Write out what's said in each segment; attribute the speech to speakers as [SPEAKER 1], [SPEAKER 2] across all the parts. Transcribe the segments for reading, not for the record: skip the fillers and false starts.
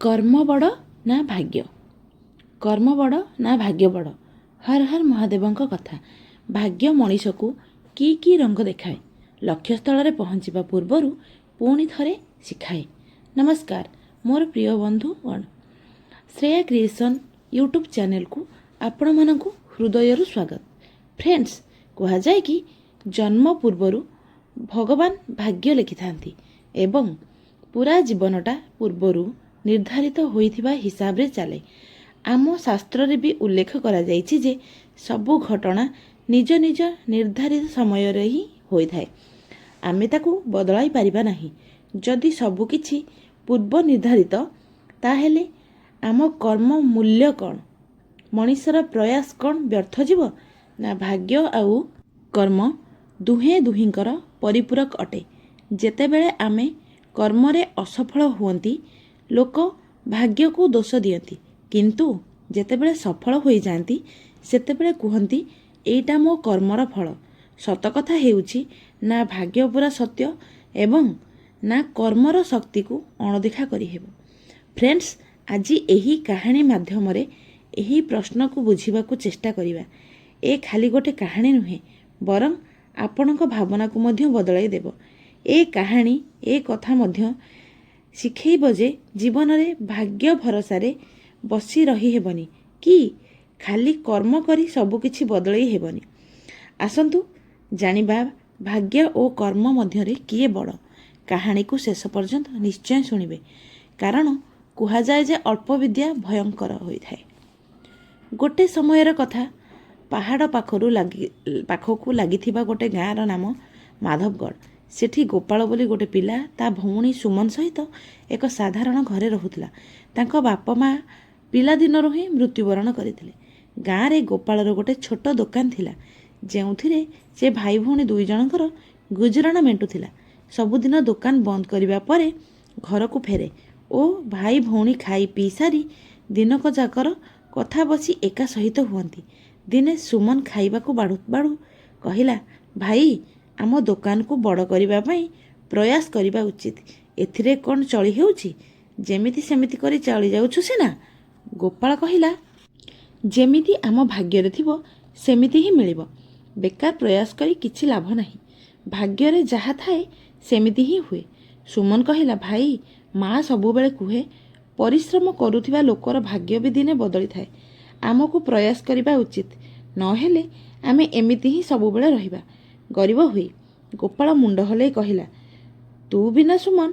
[SPEAKER 1] कर्म बड़ ना भाग्य, कर्म बड़ ना भाग्य बड़। हर हर महादेव कथा। भाग्य मनीष को कि रंग देखाए, लक्ष्यस्थल पहुँचा पूर्वर पुणी थे शिखाए। नमस्कार मोर प्रिय बंधुगण, श्रेया क्रिएशन यूट्यूब चैनल को आपण मानकु हृदय स्वागत। फ्रेंड्स, कह जाए कि जन्म पूर्वर भगवान भाग्य लिखि थांती एवं पूरा जीवनटा पूर्वर निर्धारित होइथिबा हिसाब रे चले। आम शास्त्र रे भी उल्लेख करा जाइछि जे सबु घटना निज निज निर्धारित समय रे ही होई थाए। आमे ताकू बदलाई परिबा नाही। जदि सबु किछि पूर्व निर्धारित ताहेले आम कर्म मूल्य कौन, मनीषर प्रयास कौन व्यर्थ जीव ना भाग्य आउ कर्म दुहे दुहिंकर परिपूरक अटे। जेतेबेले आमे कर्मरे असफल हुअंती लोक भाग्य को दोष दियंती, किंतु जेतेबेले सफल होई जांती सेतेबेले कुहंती एइटा मो कर्मर फल। सत कथा हेउछि ना भाग्य पूरा सत्य एवं ना कर्मर शक्ति को अणदेखा करि हेबो। फ्रेंड्स, आज एही कहानी माध्यम रे एही प्रश्न को बुझीबा को चेष्टा करिबा। ए खाली गोटे कहानी नुहे, बरं आपणक भावना को मध्य बदलाई देबो। ए कहानी ए कथा मध्य शिखेइब जे जीवन रे भाग्य भरोसा रे बसी रही हेबनी कि खाली कर्म करी सबु किछि बदलाई हेबनी। आसंतु जानिबा भाग्य और कर्म मध्य रे किए बड़। कहानी को शेष पर्यंत निश्चय शुणिबे, कारण कुहा जाए जे अल्प विद्या भयंकर होइथाए। गोटे समयर कथा, पहाड़ पाखकु लागिथिबा गोटे गाँर नाम माधवगढ़। सेठी गोपाल बोली गोटे पिला ता भौणी सुमन सहित एक साधारण घरे रहुथिला। तांको बापा माँ पिला दिनरु ही मृत्युवरण करथिले। गाँ रे गोपालर गोटे छोट दुकान थिला, जेउथिरे से भाई भौणी दुई जनकर गुजराण मेंटुथिला। सबुदिन दुकान बंद करिबा परे घर को फेरे ओ भाई भौणी खाई पी सारी दिनक जाकर कथा बसी एका सहित हुअंती। दिने सुमन खाइबा को बाड़ू बाड़ू कहिला, भाई आम दुकान को बड़ करिबा पई प्रयास करिबा उचित। एथिरे कोन चली हेउछि, जेमिति सेमिति करी चली जाउछु सिना। गोपाल कहिला, जेमिति आम भाग्य रे थिबो सेमिति ही मिलिबो। बेकार प्रयास करी किछि लाभ नाही। भाग्य रे जहा थाए सेमिति ही हुए। सुमन कहिला, भाई माँ सबु बेले कुहे परिश्रम करुथिबा लोकर भाग्य भी दिने बदली थाए। आमको प्रयास करिबा उचित, नहेले आमे एमिति ही सबु बेले रहिबा गरीब हुई। गोपाल मुंड हलै कहिला, तू बिना सुमन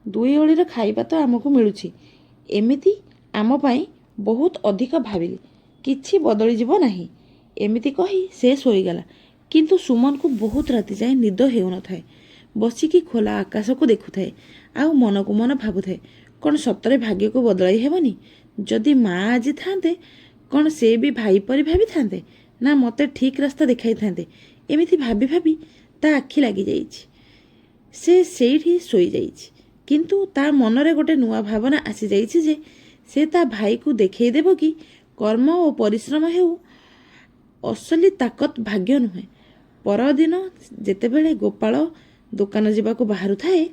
[SPEAKER 1] दुई ओळीर खाइबा तो आमको मिलुछि, एमिति आम पाई बहुत अधिक भाविली, किछि बदली जीव नाही। एमिति कही से सोईगला। किंतु सुमन को बहुत राति जाए निद हेउ न थाए। बसिकी खोला आकाश को देखुथाए आउ मन को मन भाबुथाए, कौन सतरे भाग्य को बदलाई हेबनी? जदि माँ आज थांते कौन से भी भाई परी भाभी थांते ना मते ठीक रास्ता देखाई थांते। एमिति भाबी भाबी ता आखि लागी जाइछि। से सेठी सोई जाइछि, किंतु ता मनरे गोटे नुआ भावना आसी जाइछि जे से ता भाई को देखै देबो कि कर्म और परिश्रम हेउ असली ताकत भाग्य नुहे। परदिन जेतेबेले गोपाल दुकान जिबाको बाहरु थाए,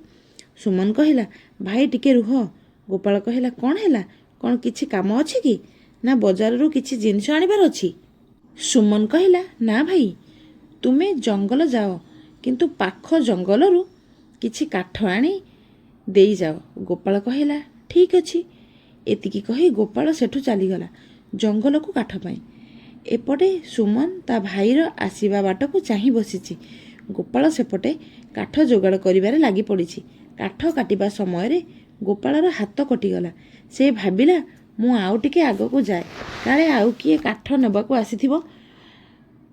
[SPEAKER 1] सुमन कहिला, भाई टिके रुह। गोपाल कहिला, कौन हैला, कौन किछि काम अछि कि ना बजाररू किछि जिनिस आनिबार अछि? सुमन कहिला, ना भाई तुमे जंगल जाओ, किंतु पाख जंगलरू किछि काठ आनी देई जाओ। गोपाल कहिला, ठीक अछि। एतिकी कही गोपाल सेठु चलीगला जंगल को काठ पाई। एपटे सुमन ता भाईर आसीबा बाट को चाही बसिछि। गोपाल सेपटे काठ जोगाड़ करिबारे लागी पड़िछि। काठ काटिबा समय रे गोपालर हाथ कटिगला। से भाबिला, मु आउ टिके आगको जाए, काले आउ किए काठ नेबाको आसीथिबो,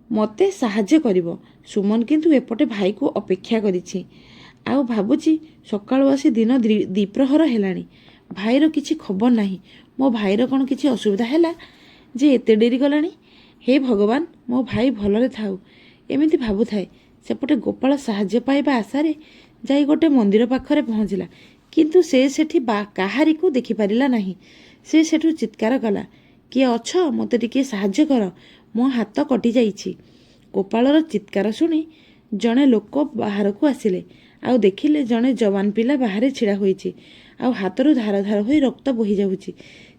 [SPEAKER 1] मते साहाଯ୍य करिवो। सुमन किंतु एपटे भाई को अपेक्षा करिछि। आउ भाबुछि सकाळु आसी दिन द्विप्रहर हेलाणी, भाईर किछि खबर नाही। मो भाईर कोन किछि असुविधा हैला जे एते डेरी गलाणी? हे भगवान, मो भाई भलरे थाउ, एमिति भाबुथाए। सेपटे गोपाल साहाଯ୍य पाइबा आशारे जाई गोटे मंदिर पाखरे पहुँचिला, किंतु से सेठी काहारी को देखि पारिला नाही। से सेठु चित्कार कला, किए अछ, मते टिके साहाଯ୍य कर, मो हाथ कटि जाइछि। गोपालर चित्कार शुणी जड़े लोक बाहर को आसिले, आउ देखिले जड़े जवान पिला बाहर छिड़ा होइछि। ଆଉ ହାତରୁ ଧାର ଧାର ହୋଇ ରକ୍ତ ବୋହିଯାଉଛି।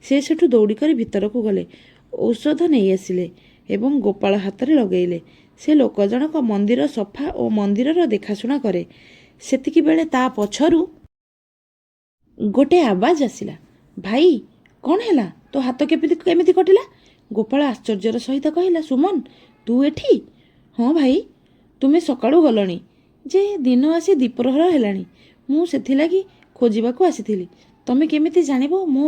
[SPEAKER 1] ସେ ସେଠୁ ଦୌଡ଼ି କରି ଭିତରକୁ ଗଲେ, ଔଷଧ ନେଇ ଆସିଲେ ଏବଂ ଗୋପାଳ ହାତରେ ଲଗେଇଲେ। ସେ ଲୋକ ଜଣକ ମନ୍ଦିର ସଫା ଓ ମନ୍ଦିରର ଦେଖାଶୁଣା କରେ। ସେତିକିବେଳେ ତା ପଛରୁ ଗୋଟେ ଆବାଜ ଆସିଲା, ଭାଇ କ'ଣ ହେଲା? ତୋ ହାତ କେମିତି କଟିଲା? ଗୋପାଳ ଆଶ୍ଚର୍ଯ୍ୟର ସହିତ କହିଲା, ସୁମନ ତୁ ଏଠି? ହଁ ଭାଇ, ତୁମେ ସକାଳୁ ଗଲଣି ଯେ ଦିନ ଆସି ଦ୍ୱିପ୍ରହର ହେଲାଣି। ମୁଁ ସେଥିଲାଗି ଖୋଜିବାକୁ ଆସିଥିଲି। ତମେ କେମିତି ଜାଣିବ? ମୋ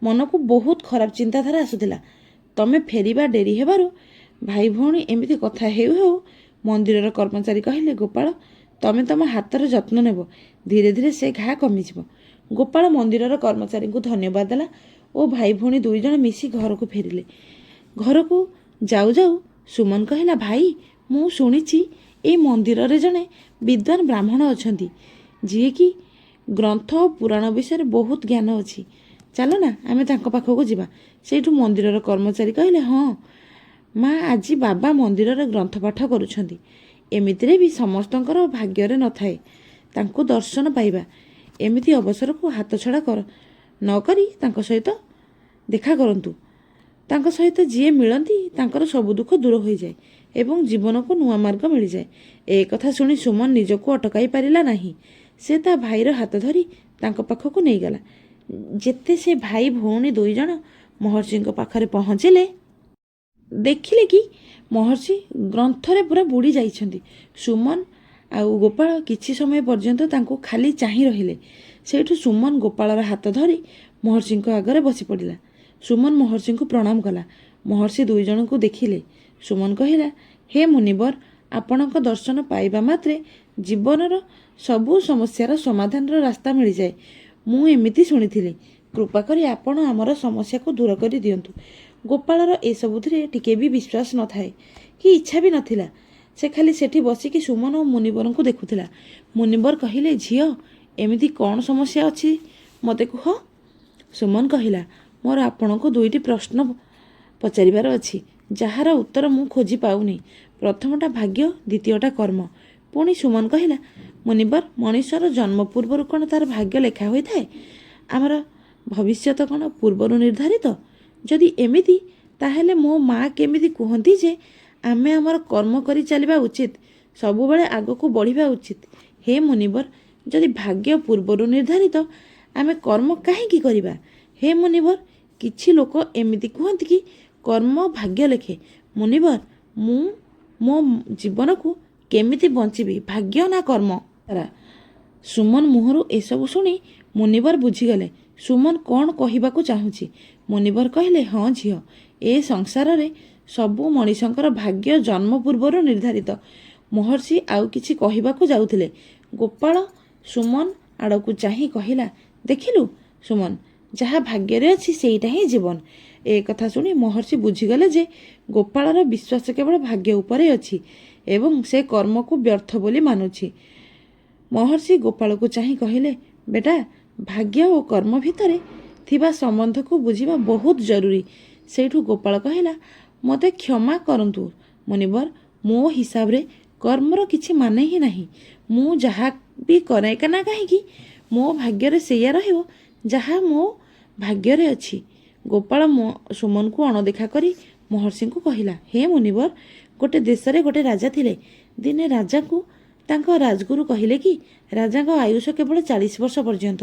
[SPEAKER 1] ମନକୁ ବହୁତ ଖରାପ ଚିନ୍ତାଧାରା ଆସୁଥିଲା। ତମେ ଫେରିବା ଡେରି ହେବାରୁ ଭାଇ ଭଉଣୀ ଏମିତି କଥା ହେଉ ହେଉ ମନ୍ଦିରର କର୍ମଚାରୀ କହିଲେ, ଗୋପାଳ ତମେ ତମ ହାତର ଯତ୍ନ ନେବ, ଧୀରେ ଧୀରେ ସେ ଘା କମିଯିବ। ଗୋପାଳ ମନ୍ଦିରର କର୍ମଚାରୀଙ୍କୁ ଧନ୍ୟବାଦ ଦେଲା ଓ ଭାଇ ଭଉଣୀ ଦୁଇଜଣ ମିଶି ଘରକୁ ଫେରିଲେ। ଘରକୁ ଯାଉ ଯାଉ ସୁମନ କହିଲା, ଭାଇ ମୁଁ ଶୁଣିଛି ଏଇ ମନ୍ଦିରରେ ଜଣେ ବିଦ୍ୱାନ ବ୍ରାହ୍ମଣ ଅଛନ୍ତି, ଯିଏକି ଗ୍ରନ୍ଥ ଓ ପୁରାଣ ବିଷୟରେ ବହୁତ ଜ୍ଞାନ ଅଛି। ଚାଲ ନା ଆମେ ତାଙ୍କ ପାଖକୁ ଯିବା। ସେଇଠୁ ମନ୍ଦିରର କର୍ମଚାରୀ କହିଲେ, ହଁ ମା, ଆଜି ବାବା ମନ୍ଦିରରେ ଗ୍ରନ୍ଥ ପାଠ କରୁଛନ୍ତି। ଏମିତିରେ ବି ସମସ୍ତଙ୍କର ଭାଗ୍ୟରେ ନଥାଏ ତାଙ୍କୁ ଦର୍ଶନ ପାଇବା। ଏମିତି ଅବସରକୁ ହାତଛଡ଼ା ନ କରି ତାଙ୍କ ସହିତ ଦେଖା କରନ୍ତୁ। ତାଙ୍କ ସହିତ ଯିଏ ମିଳନ୍ତି ତାଙ୍କର ସବୁ ଦୁଃଖ ଦୂର ହୋଇଯାଏ ଏବଂ ଜୀବନକୁ ନୂଆ ମାର୍ଗ ମିଳିଯାଏ। ଏ କଥା ଶୁଣି ସୁମନ ନିଜକୁ ଅଟକାଇ ପାରିଲା ନାହିଁ। ସେ ତା ଭାଇର ହାତ ଧରି ତାଙ୍କ ପାଖକୁ ନେଇଗଲା। ଯେତେ ସେ ଭାଇ ଭଉଣୀ ଦୁଇଜଣ ମହର୍ଷିଙ୍କ ପାଖରେ ପହଞ୍ଚିଲେ, ଦେଖିଲେ କି ମହର୍ଷି ଗ୍ରନ୍ଥରେ ପୁରା ବୁଡ଼ି ଯାଇଛନ୍ତି। ସୁମନ ଆଉ ଗୋପାଳ କିଛି ସମୟ ପର୍ଯ୍ୟନ୍ତ ତାଙ୍କୁ ଖାଲି ଚାହିଁ ରହିଲେ। ସେଇଠୁ ସୁମନ ଗୋପାଳର ହାତ ଧରି ମହର୍ଷିଙ୍କ ଆଗରେ ବସି ପଡ଼ିଲା। ସୁମନ ମହର୍ଷିଙ୍କୁ ପ୍ରଣାମ କଲା। ମହର୍ଷି ଦୁଇଜଣଙ୍କୁ ଦେଖିଲେ। ସୁମନ କହିଲା, ହେ ମୁନିବର, ଆପଣଙ୍କ ଦର୍ଶନ ପାଇବା ମାତ୍ରେ ଜୀବନର ସବୁ ସମସ୍ୟାର ସମାଧାନର ରାସ୍ତା ମିଳିଯାଏ। ମୁଁ ଏମିତି ଶୁଣିଥିଲି। କୃପା କରି ଆପଣ ଆମର ସମସ୍ୟାକୁ ଦୂର କରି ଦିଅନ୍ତୁ। ଗୋପାଳର ଏସବୁଥିରେ ଟିକେ ବି ବିଶ୍ୱାସ ନଥାଏ କି ଇଚ୍ଛା ବି ନଥିଲା। ସେ ଖାଲି ସେଠି ବସିକି ସୁମନ ଓ ମୁନିବରଙ୍କୁ ଦେଖୁଥିଲା। ମୁନିବର କହିଲେ, ଝିଅ ଏମିତି କ'ଣ ସମସ୍ୟା ଅଛି ମୋତେ କୁହ। ସୁମନ କହିଲା, ମୋର ଆପଣଙ୍କୁ ଦୁଇଟି ପ୍ରଶ୍ନ ପଚାରିବାର ଅଛି, ଯାହାର ଉତ୍ତର ମୁଁ ଖୋଜି ପାଉନି। ପ୍ରଥମଟା ଭାଗ୍ୟ, ଦ୍ୱିତୀୟଟା କର୍ମ। ପୁଣି ସୁମନ କହିଲା, ମୁନିବର, ମଣିଷର ଜନ୍ମ ପୂର୍ବରୁ କ'ଣ ତାର ଭାଗ୍ୟ ଲେଖା ହୋଇଥାଏ? ଆମର ଭବିଷ୍ୟତ କ'ଣ ପୂର୍ବରୁ ନିର୍ଦ୍ଧାରିତ? ଯଦି ଏମିତି, ତାହେଲେ ମୋ ମା କେମିତି କୁହନ୍ତି ଯେ ଆମେ ଆମର କର୍ମ କରି ଚାଲିବା ଉଚିତ, ସବୁବେଳେ ଆଗକୁ ବଢ଼ିବା ଉଚିତ। ହେ ମୁନିବର, ଯଦି ଭାଗ୍ୟ ପୂର୍ବରୁ ନିର୍ଦ୍ଧାରିତ, ଆମେ କର୍ମ କାହିଁକି କରିବା? ହେ ମୁନିବର, କିଛି ଲୋକ ଏମିତି କୁହନ୍ତି କି କର୍ମ ଭାଗ୍ୟ ଲେଖେ। ମୁନିବର, ମୁଁ ମୋ ଜୀବନକୁ କେମିତି ବଞ୍ଚିବି, ଭାଗ୍ୟ ନା କର୍ମ? ସୁମନ ମୁହଁରୁ ଏସବୁ ଶୁଣି ମୁନିବର ବୁଝିଗଲେ ସୁମନ କ'ଣ କହିବାକୁ ଚାହୁଁଛି। ମୁନିବର କହିଲେ, ହଁ ଝିଅ, ଏ ସଂସାରରେ ସବୁ ମଣିଷଙ୍କର ଭାଗ୍ୟ ଜନ୍ମ ପୂର୍ବରୁ ନିର୍ଦ୍ଧାରିତ। ମହର୍ଷି ଆଉ କିଛି କହିବାକୁ ଯାଉଥିଲେ। ଗୋପାଳ ସୁମନ ଆଡ଼କୁ ଚାହିଁ କହିଲା, ଦେଖିଲୁ ସୁମନ, ଯାହା ଭାଗ୍ୟରେ ଅଛି ସେଇଟା ହିଁ ଜୀବନ। ଏ କଥା ଶୁଣି ମହର୍ଷି ବୁଝିଗଲେ ଯେ ଗୋପାଳର ବିଶ୍ୱାସ କେବଳ ଭାଗ୍ୟ ଉପରେ ଅଛି ଏବଂ ସେ କର୍ମକୁ ବ୍ୟର୍ଥ ବୋଲି ମାନୁଛି। ମହର୍ଷି ଗୋପାଳକୁ ଚାହିଁ କହିଲେ, ବେଟା, ଭାଗ୍ୟ ଓ କର୍ମ ଭିତରେ ଥିବା ସମ୍ବନ୍ଧକୁ ବୁଝିବା ବହୁତ ଜରୁରୀ। ସେଇଠୁ ଗୋପାଳ କହିଲା, ମୋତେ କ୍ଷମା କରନ୍ତୁ ମୁନିବର, ମୋ ହିସାବରେ କର୍ମର କିଛି ମାନେ ହିଁ ନାହିଁ। ମୁଁ ଯାହା ବି କରେ ନା କାହିଁକି ମୋ ଭାଗ୍ୟରେ ସେଇଆ ରହିବ ଯାହା ମୋ ଭାଗ୍ୟରେ ଅଛି। ଗୋପାଳ ସୁମନକୁ ଅଣଦେଖା କରି ମହର୍ଷିଙ୍କୁ କହିଲା, ହେ ମୁନିବର, ଗୋଟେ ଦେଶରେ ଗୋଟେ ରାଜା ଥିଲେ। ଦିନେ ରାଜାକୁ ତାଙ୍କ ରାଜଗୁରୁ କହିଲେ କି ରାଜାଙ୍କ ଆୟୁଷ କେବଳ 40 ବର୍ଷ ପର୍ଯ୍ୟନ୍ତ।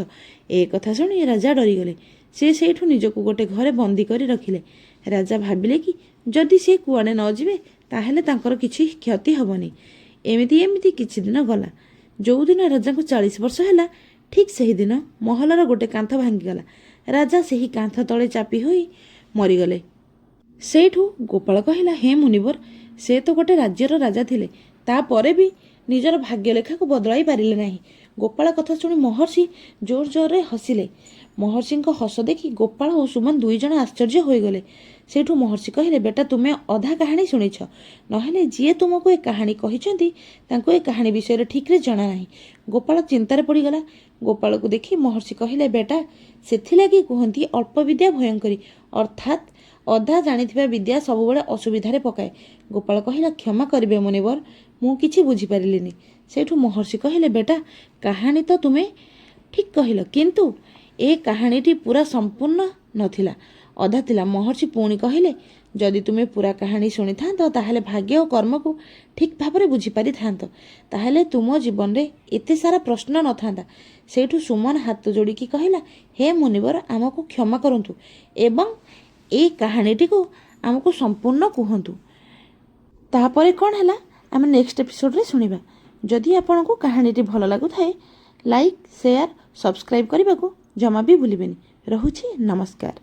[SPEAKER 1] ଏ କଥା ଶୁଣି ରାଜା ଡରିଗଲେ। ସେ ସେଇଠୁ ନିଜକୁ ଗୋଟେ ଘରେ ବନ୍ଦୀ କରି ରଖିଲେ। ରାଜା ଭାବିଲେ କି ଯଦି ସେ କୁଆଡ଼େ ନ ଯିବେ ତାହେଲେ ତାଙ୍କର କିଛି କ୍ଷତି ହେବନି। ଏମିତି କିଛି ଦିନ ଗଲା। ଯେଉଁଦିନ ରାଜାଙ୍କୁ 40 ବର୍ଷ ହେଲା, ଠିକ୍ ସେହିଦିନ ମହଲର ଗୋଟେ କାନ୍ଥ ଭାଙ୍ଗିଗଲା। ରାଜା ସେହି କାନ୍ଥ ତଳେ ଚାପି ହୋଇ ମରିଗଲେ। ସେଇଠୁ ଗୋପାଳ କହିଲା, ହେ ମୁନିବର, ସେ ତ ଗୋଟେ ରାଜ୍ୟର ରାଜା ଥିଲେ, ତାପରେ ବି ନିଜର ଭାଗ୍ୟଲେଖାକୁ ବଦଳାଇ ପାରିଲେ ନାହିଁ। ଗୋପାଳ କଥା ଶୁଣି ମହର୍ଷି ଜୋର ଜୋରରେ ହସିଲେ। ମହର୍ଷିଙ୍କ ହସ ଦେଖି ଗୋପାଳ ଓ ସୁମନ ଦୁଇଜଣ ଆଶ୍ଚର୍ଯ୍ୟ ହୋଇଗଲେ। ସେଇଠୁ ମହର୍ଷି କହିଲେ, ବେଟା, ତୁମେ ଅଧା କାହାଣୀ ଶୁଣିଛ, ନହେଲେ ଯିଏ ତୁମକୁ ଏ କାହାଣୀ କହିଛନ୍ତି ତାଙ୍କୁ ଏ କାହାଣୀ ବିଷୟରେ ଠିକ୍ରେ ଜଣା ନାହିଁ। ଗୋପାଳ ଚିନ୍ତାରେ ପଡ଼ିଗଲା। ଗୋପାଳକୁ ଦେଖି ମହର୍ଷି କହିଲେ, ବେଟା, ସେଥିଲାଗି କୁହନ୍ତି ଅଳ୍ପ ବିଦ୍ୟା ଭୟଙ୍କରୀ, ଅର୍ଥାତ୍ ଅଧା ଜାଣିଥିବା ବିଦ୍ୟା ସବୁବେଳେ ଅସୁବିଧାରେ ପକାଏ। ଗୋପାଳ କହିଲା, କ୍ଷମା କରିବେ ମୁନିବର, ମୁଁ କିଛି ବୁଝିପାରିଲିନି। ସେଇଠୁ ମହର୍ଷି କହିଲେ, ବେଟା, କାହାଣୀ ତ ତୁମେ ଠିକ୍ କହିଲ, କିନ୍ତୁ ଏ କାହାଣୀଟି ପୁରା ସମ୍ପୂର୍ଣ୍ଣ ନଥିଲା, ଅଧା ଥିଲା। ମହର୍ଷି ପୁଣି କହିଲେ, ଯଦି ତୁମେ ପୁରା କାହାଣୀ ଶୁଣିଥାନ୍ତ ତାହେଲେ ଭାଗ୍ୟ ଓ କର୍ମକୁ ଠିକ୍ ଭାବରେ ବୁଝିପାରିଥାନ୍ତ। ତାହେଲେ ତୁମ ଜୀବନରେ ଏତେ ସାରା ପ୍ରଶ୍ନ ନଥାନ୍ତା। ସେଇଠୁ ସୁମନ ହାତ ଯୋଡ଼ିକି କହିଲା, ହେ ମୁନିବର, ଆମକୁ କ୍ଷମା କରନ୍ତୁ ଏବଂ ଏଇ କାହାଣୀଟିକୁ ଆମକୁ ସମ୍ପୂର୍ଣ୍ଣ କୁହନ୍ତୁ। ତାପରେ କ'ଣ ହେଲା ଆମେ ନେକ୍ସଟ ଏପିସୋଡ଼ରେ ଶୁଣିବା। ଯଦି ଆପଣଙ୍କୁ କାହାଣୀଟି ଭଲ ଲାଗୁଥାଏ, ଲାଇକ୍, ସେୟାର, ସବସ୍କ୍ରାଇବ୍ କରିବାକୁ ଜମା ବି ଭୁଲିବେନି। ରହୁଛି, ନମସ୍କାର।